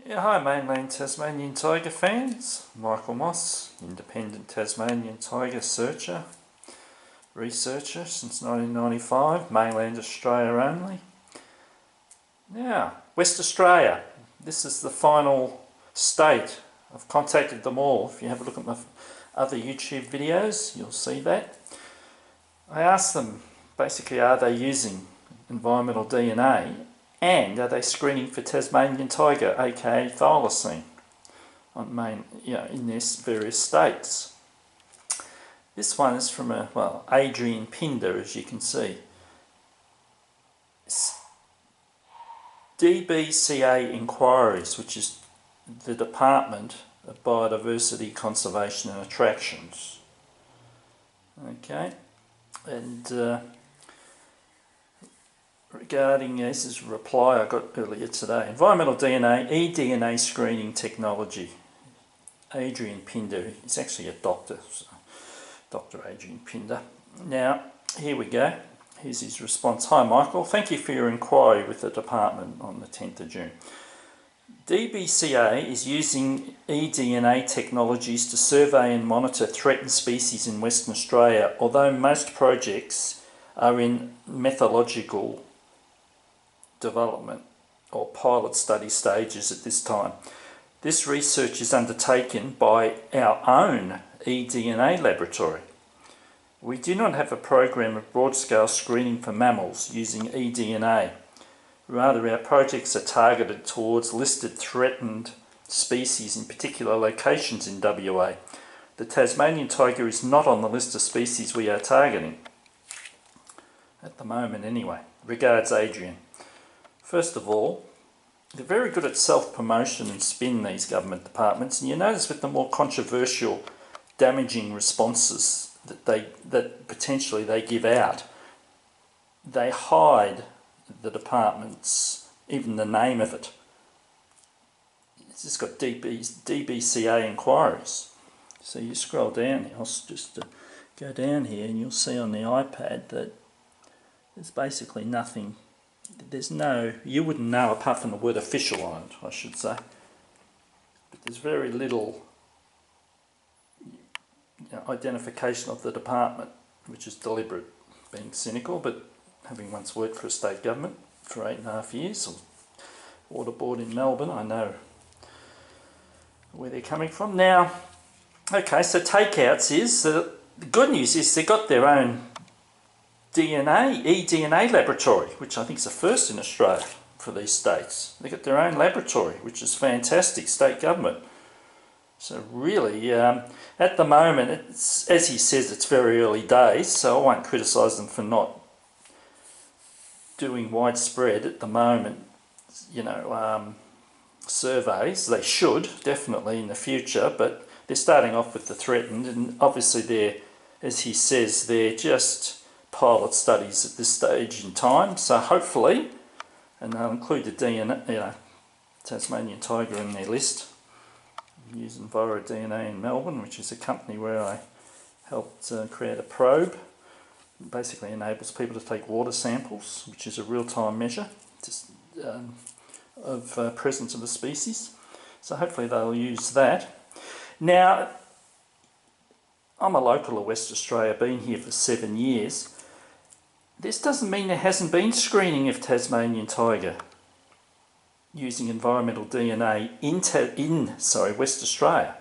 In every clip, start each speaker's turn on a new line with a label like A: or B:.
A: Yeah, hi mainland Tasmanian Tiger fans. Michael Moss, independent Tasmanian Tiger researcher since 1995, mainland Australia only. Now, West Australia, this is the final state. I've contacted them all. If you have a look at my other YouTube videos, you'll see that. I asked them, basically, are they using environmental DNA and are they screening for Tasmanian Tiger, aka Thylacine, in their various states? This one is from Adrian Pinder, as you can see. DBCA Enquiries, which is the Department of Biodiversity, Conservation and Attractions. Okay, and regarding, this is a reply I got earlier today. Environmental DNA, eDNA screening technology. Adrian Pinder, he's actually a doctor, so Dr. Adrian Pinder. Now, here we go. Here's his response. Hi Michael, thank you for your inquiry with the department on the 10th of June. DBCA is using eDNA technologies to survey and monitor threatened species in Western Australia, although most projects are in methodological development or pilot study stages at this time. This research is undertaken by our own eDNA laboratory. We do not have a program of broad-scale screening for mammals using eDNA. Rather, our projects are targeted towards listed threatened species in particular locations in WA. The Tasmanian tiger is not on the list of species we are targeting. At the moment anyway. Regards, Adrian. First of all, they're very good at self-promotion and spin, these government departments, and you notice with the more controversial, damaging responses that potentially they give out, they hide the departments, even the name of it. It's just got DBCA Enquiries. So you scroll down here, I'll just go down here and you'll see on the iPad that there's basically nothing. There's no, you wouldn't know apart from the word official on it, I should say. But there's very little identification of the department, which is deliberate, being cynical, but having once worked for a state government for 8.5 years, or Water Board in Melbourne, I know where they're coming from. Now, okay, so takeouts is, the good news is they've got their own eDNA laboratory, which I think is the first in Australia for these states. They've got their own laboratory, which is fantastic, state government. So really, at the moment, it's, as he says, it's very early days, so I won't criticise them for not doing widespread at the moment, surveys. They should, definitely in the future, but they're starting off with the threatened, and obviously they're, as he says, they're just pilot studies at this stage in time, so hopefully, and they'll include the DNA, Tasmanian Tiger in their list. Use EnviroDNA in Melbourne, which is a company where I helped create a probe. It basically enables people to take water samples, which is a real-time measure of presence of the species. So hopefully they'll use that. Now, I'm a local of West Australia, been here for 7 years. This doesn't mean there hasn't been screening of Tasmanian tiger using environmental DNA in West Australia,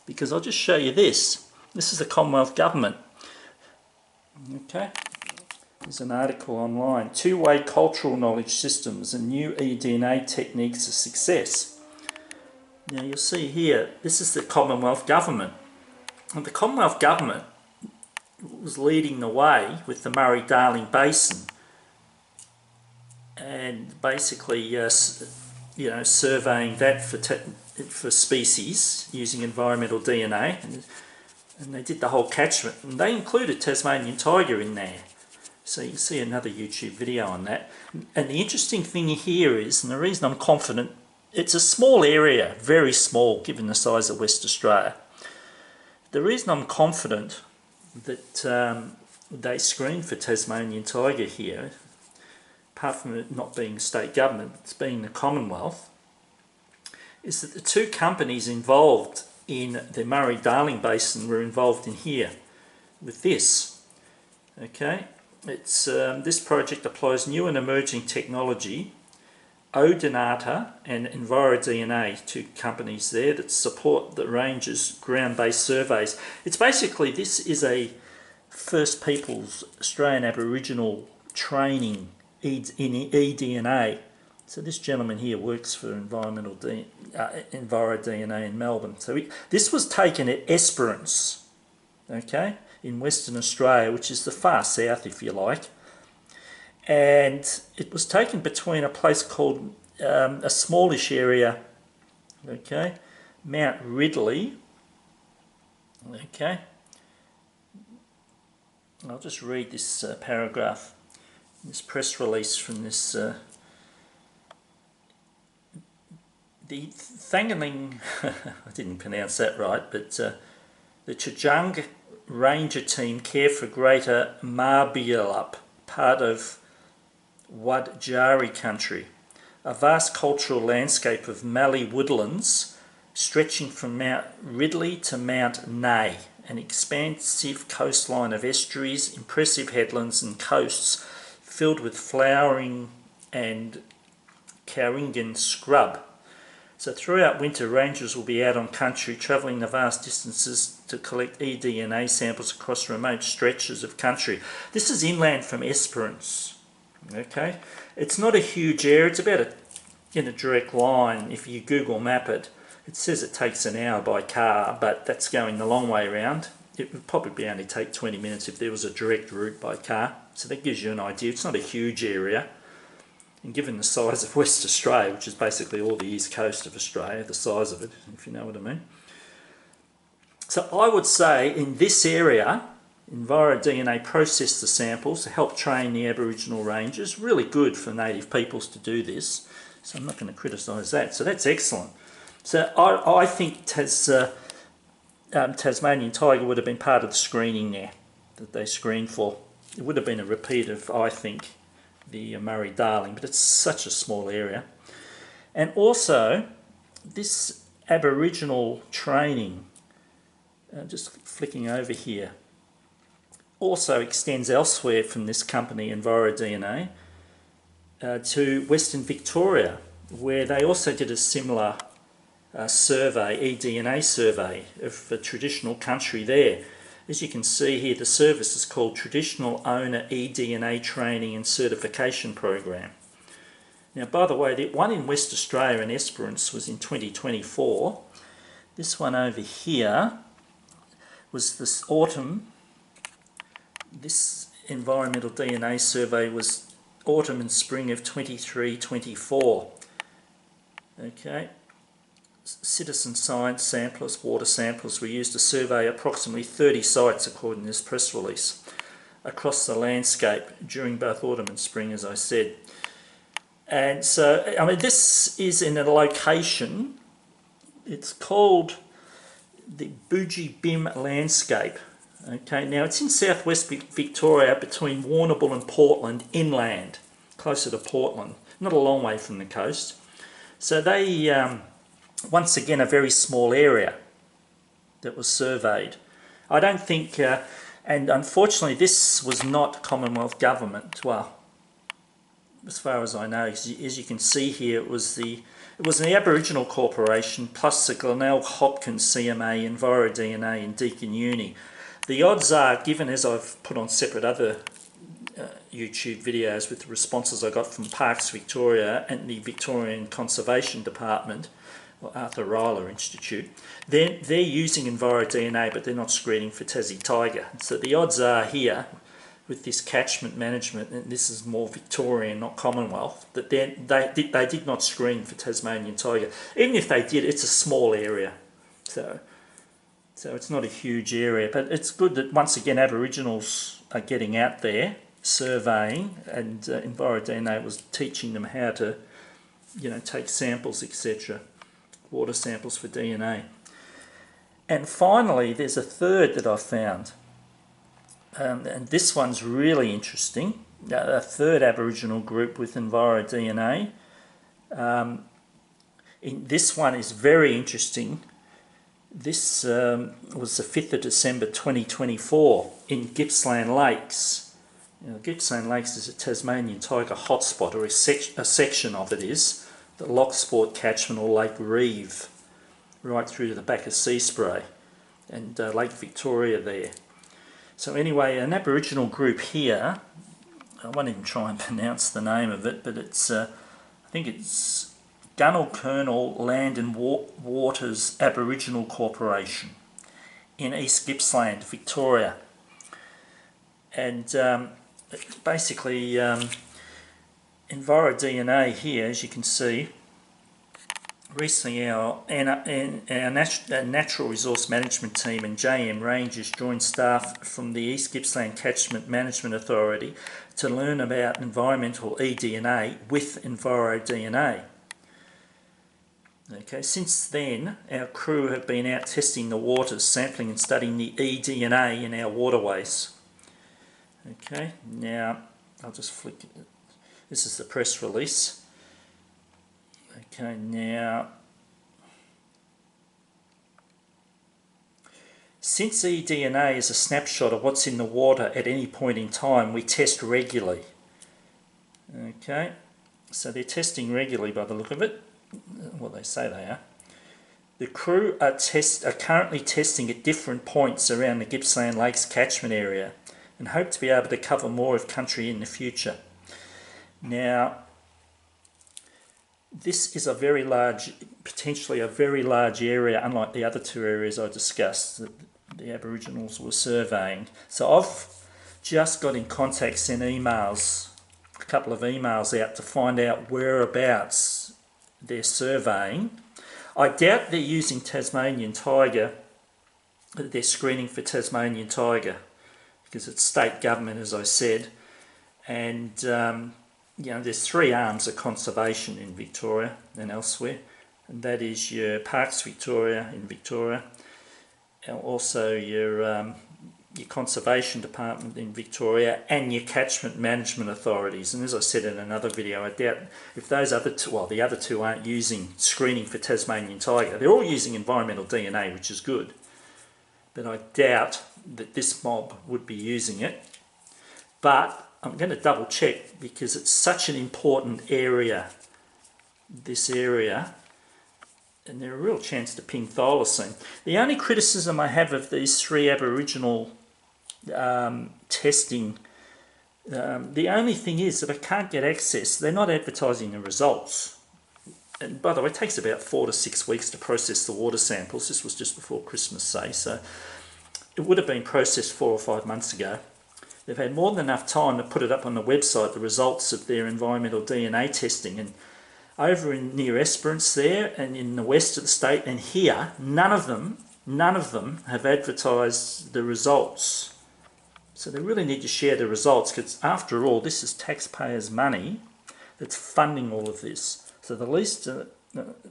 A: because I'll just show you this. This is the Commonwealth Government. Okay, there's an article online, two-way cultural knowledge systems and new eDNA techniques of success. Now you'll see here, this is the Commonwealth Government. And the Commonwealth Government was leading the way with the Murray-Darling Basin and basically surveying that for species using environmental DNA, and they did the whole catchment, and they included Tasmanian tiger in there. So you can see another YouTube video on that. And the interesting thing here is, and the reason I'm confident, it's a small area, very small given the size of West Australia. The reason I'm confident that they screened for Tasmanian tiger here, apart from it not being state government, it's being the Commonwealth, is that the two companies involved in the Murray-Darling Basin were involved in here with this. Okay, it's this project applies new and emerging technology, eDNA and EnviroDNA, two companies there that support the range's ground-based surveys. It's basically, this is a First Peoples Australian Aboriginal training in eDNA. So this gentleman here works for EnviroDNA in Melbourne. So this was taken at Esperance, okay, in Western Australia, which is the far south, if you like. And it was taken between a place called a smallish area, okay, Mount Ridley, okay. I'll just read this paragraph, this press release from this. The Thylacine, I didn't pronounce that right, but the Chajang Ranger team care for Greater Marbialup, part of Wadjari country, a vast cultural landscape of mallee woodlands stretching from Mount Ridley to Mount Nay, an expansive coastline of estuaries, impressive headlands and coasts filled with flowering and Karingan scrub. So throughout winter, rangers will be out on country, travelling the vast distances to collect eDNA samples across remote stretches of country. This is inland from Esperance. Okay, it's not a huge area. It's about in a direct line. If you Google map it, it says it takes an hour by car, but that's going the long way around. It would probably only take 20 minutes if there was a direct route by car. So that gives you an idea. It's not a huge area. And given the size of West Australia, which is basically all the east coast of Australia, the size of it, if you know what I mean. So I would say in this area, EnviroDNA processed the samples to help train the Aboriginal rangers. Really good for native peoples to do this. So I'm not going to criticise that. So that's excellent. So I think Tasmanian Tiger would have been part of the screening there that they screened for. It would have been a repeat of, I think, the Murray-Darling, but it's such a small area. And also, this Aboriginal training, just flicking over here, also extends elsewhere from this company, EnviroDNA, to Western Victoria, where they also did a similar survey, eDNA survey of the traditional country there. As you can see here, the service is called Traditional Owner eDNA Training and Certification Program. Now, by the way, the one in West Australia in Esperance was in 2024. This one over here was this autumn. This environmental DNA survey was autumn and spring of 23-24. Okay. Citizen science samplers, water samplers were used to survey approximately 30 sites, according to this press release, across the landscape during both autumn and spring, as I said. And so, I mean, this is in a location, it's called the Boogee Bim Landscape. Okay, now it's in southwest Victoria between Warrnambool and Portland, inland, closer to Portland, not a long way from the coast. So they... once again, a very small area that was surveyed. I don't think, and unfortunately this was not Commonwealth government, well, as far as I know, as you can see here, it was the Aboriginal Corporation plus the Glenelg Hopkins CMA, EnviroDNA and Deakin Uni. The odds are, given as I've put on separate other YouTube videos with the responses I got from Parks Victoria and the Victorian Conservation Department, Arthur Ryler Institute, they're using EnviroDNA, but they're not screening for Tassie tiger. So the odds are here, with this catchment management, and this is more Victorian, not Commonwealth, that they did not screen for Tasmanian tiger. Even if they did, it's a small area. So it's not a huge area, but it's good that once again Aboriginals are getting out there, surveying, and EnviroDNA was teaching them how to, take samples, etc. Water samples for DNA. And finally, there's a third that I found, and this one's really interesting. A third Aboriginal group with EnviroDNA. This one is very interesting. This was the 5th of December 2024 in Gippsland Lakes. Now, Gippsland Lakes is a Tasmanian Tiger hotspot, or a section of it is, the Locksport catchment or Lake Reeve, right through to the back of Seaspray and Lake Victoria there. So anyway, an Aboriginal group here, I won't even try and pronounce the name of it, but it's, I think it's Gunnell Kernel Land and Waters Aboriginal Corporation in East Gippsland, Victoria. And basically, EnviroDNA here, as you can see, recently our Natural Resource Management team and JM Rangers joined staff from the East Gippsland Catchment Management Authority to learn about environmental eDNA with EnviroDNA. Okay, since then, our crew have been out testing the waters, sampling and studying the eDNA in our waterways. Okay, now I'll just flick it. This is the press release. Okay, now, since eDNA is a snapshot of what's in the water at any point in time, we test regularly. Okay, so they're testing regularly by the look of it. Well, they say they are. The crew are currently testing at different points around the Gippsland Lakes catchment area and hope to be able to cover more of country in the future. Now, this is a very large, potentially a very large area, unlike the other two areas I discussed that the Aboriginals were surveying. So I've just got in contact, sent emails, a couple of emails out to find out whereabouts they're surveying. I doubt they're using Tasmanian Tiger, they're screening for Tasmanian Tiger because it's state government, as I said, and you know, there's three arms of conservation in Victoria and elsewhere, and that is your Parks Victoria in Victoria, and also your Conservation Department in Victoria, and your Catchment Management Authorities. And as I said in another video, I doubt if those other two, well, the other two aren't using screening for Tasmanian Tiger. They're all using environmental DNA, which is good, but I doubt that this mob would be using it. But I'm going to double check because it's such an important area, this area, and they're a real chance to ping Thylacine. The only criticism I have of these three Aboriginal testing, the only thing is that I can't get access. They're not advertising the results. And by the way, it takes about 4 to 6 weeks to process the water samples. This was just before Christmas, say, so it would have been processed 4 or 5 months ago. They've had more than enough time to put it up on the website, the results of their environmental DNA testing. And over in near Esperance there, and in the west of the state, and here, none of them have advertised the results. So they really need to share the results, because after all, this is taxpayers' money that's funding all of this. So the least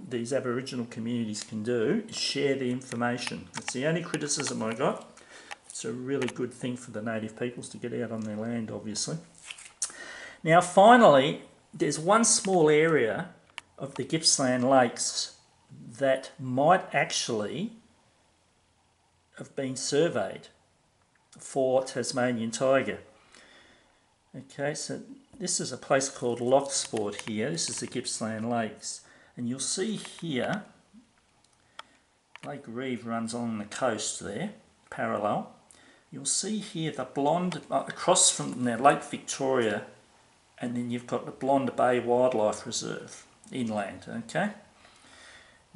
A: these Aboriginal communities can do is share the information. That's the only criticism I got. It's a really good thing for the native peoples to get out on their land, obviously. Now finally, there's one small area of the Gippsland Lakes that might actually have been surveyed for Tasmanian Tiger. Okay, so this is a place called Locksport here. This is the Gippsland Lakes. And you'll see here, Lake Reeve runs along the coast there, parallel. You'll see here the Blonde, across from the Lake Victoria, and then you've got the Blonde Bay Wildlife Reserve, inland, okay?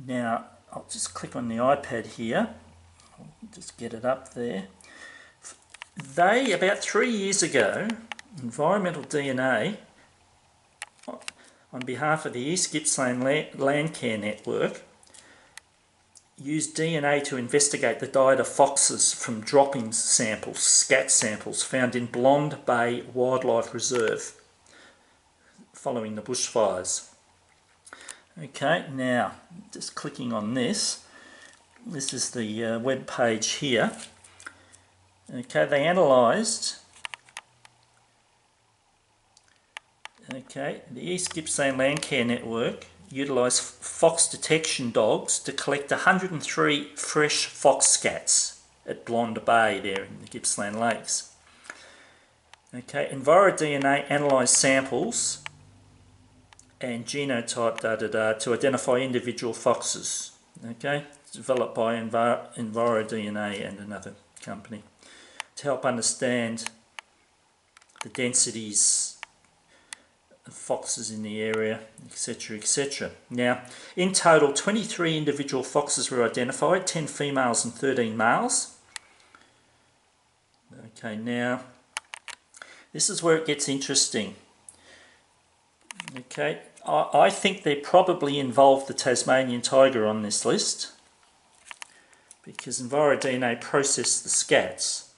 A: Now, I'll just click on the iPad here. I'll just get it up there. They, about 3 years ago, Environmental DNA, on behalf of the East Gippsland Landcare Network, used DNA to investigate the diet of foxes from droppings samples, scat samples, found in Blonde Bay Wildlife Reserve following the bushfires. Okay, now, just clicking on this. This is the web page here. Okay, they analysed the East Gippsland Landcare Network utilised fox detection dogs to collect 103 fresh fox scats at Blonde Bay there in the Gippsland Lakes. Okay, EnviroDNA analysed samples and genotype to identify individual foxes. Okay, developed by EnviroDNA and another company to help understand the densities of foxes in the area, etc., etc. Now, in total, 23 individual foxes were identified, 10 females and 13 males. Okay, now, this is where it gets interesting. Okay, I think they probably involved the Tasmanian tiger on this list because EnviroDNA processed the scats.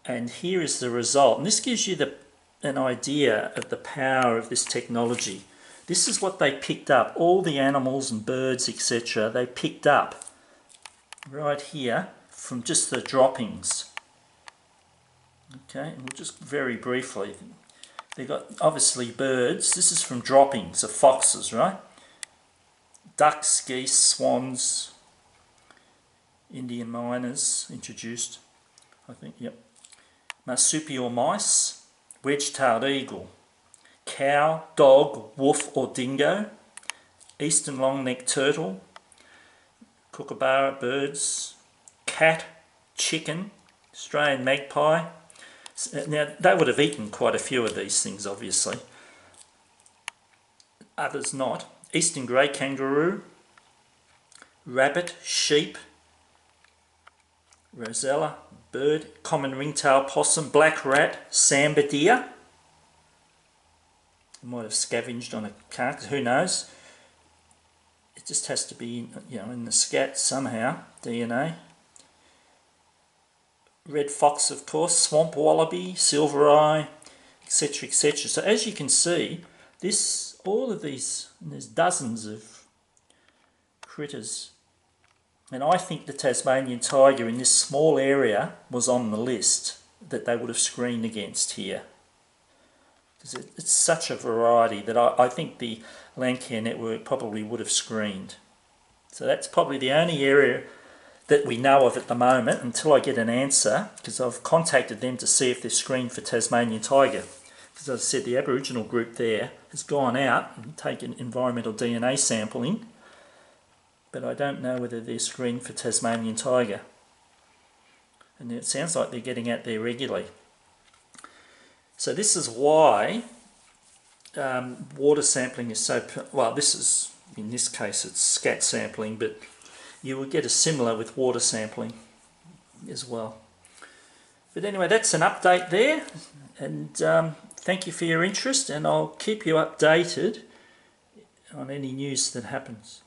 A: And here is the result. And this gives you an idea of the power of this technology. This is what they picked up. All the animals and birds, etc., they picked up right here from just the droppings. Okay, and we'll just very briefly. They've got obviously birds. This is from droppings of foxes, right? Ducks, geese, swans, Indian miners introduced, I think, yep. Marsupial mice, wedge-tailed eagle, cow, dog, wolf or dingo, eastern long-necked turtle, kookaburra birds, cat, chicken, Australian magpie. Now, they would have eaten quite a few of these things, obviously. Others not. Eastern grey kangaroo, rabbit, sheep, rosella, bird, common ringtail possum, black rat, samba deer. Might have scavenged on a carcass, who knows? It just has to be, in the scat somehow, DNA. Red fox, of course, swamp wallaby, silver eye, etc., etc. So as you can see, all of these, and there's dozens of critters. And I think the Tasmanian tiger in this small area was on the list that they would have screened against here. Because it's such a variety that I think the Landcare network probably would have screened. So that's probably the only area that we know of at the moment until I get an answer, because I've contacted them to see if they're screened for Tasmanian tiger. Because as I said, the Aboriginal group there has gone out and taken environmental DNA sampling, but I don't know whether they're screened for Tasmanian tiger. And it sounds like they're getting out there regularly. So this is why water sampling is so... Well, this is, in this case, it's scat sampling, but you will get a similar with water sampling as well. But anyway, that's an update there, and thank you for your interest, and I'll keep you updated on any news that happens.